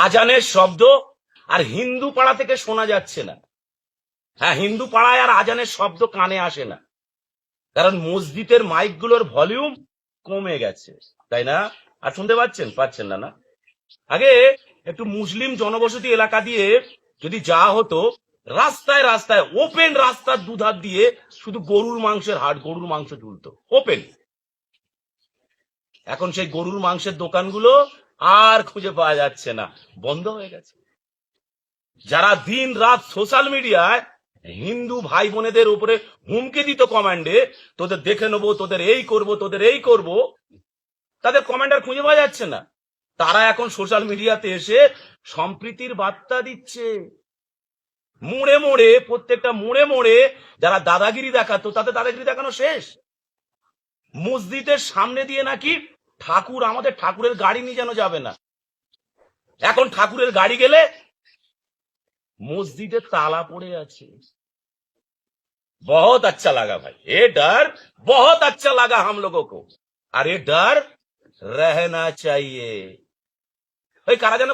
আজানের শব্দ আর হিন্দু পাড়া থেকে শোনা যাচ্ছে না। হ্যাঁ, হিন্দু পাড়ায় আর আজানের শব্দ কানে আসে না, কারণ মসজিদের মাইকগুলোর ভলিউম কমে গেছে, তাই না? আর শুনতে পাচ্ছেন না? না, আগে একটু মুসলিম জনবসতি এলাকা দিয়ে যদি যাওয়া হতো, রাস্তায় রাস্তায় ওপেন রাস্তার দুধার দিয়ে শুধু গরুর মাংসের হাট, গরুর মাংস ঝুলতো ওপেন। এখন সেই গরুর মাংসের দোকানগুলো আর খুঁজে পাওয়া যাচ্ছে না, বন্ধ হয়ে গেছে। যারা দিন রাত সোশ্যাল মিডিয়ায় হিন্দু ভাই বোনেদের উপরে হুমকি দিত কমান্ডে, তোদের দেখে নেবো, তোদের এই করব, তোদের এই করব, তাদের কমান্ডার খুঁজে পাওয়া যাচ্ছে না। তারা এখন সোশ্যাল মিডিয়াতে এসে সম্প্রীতির বার্তা দিচ্ছে। মোড়ে মোড়ে, প্রত্যেকটা মোড়ে মোড়ে যারা দাদাগিরি দেখাতো, তাদের দাদাগিরি দেখানো শেষ। মসজিদের সামনে দিয়ে নাকি ঠাকুর, আমাদের ঠাকুরের গাড়ি নিয়ে যেন যাবে না। এখন ঠাকুরের গাড়ি গেলে মসজিদে তালা পড়ে আছে। बहुत अच्छा लगा भाई, ये डर बहुत अच्छा लगा हम लोगों को, और ये डर रहना चाहिए। ওই কারা যেন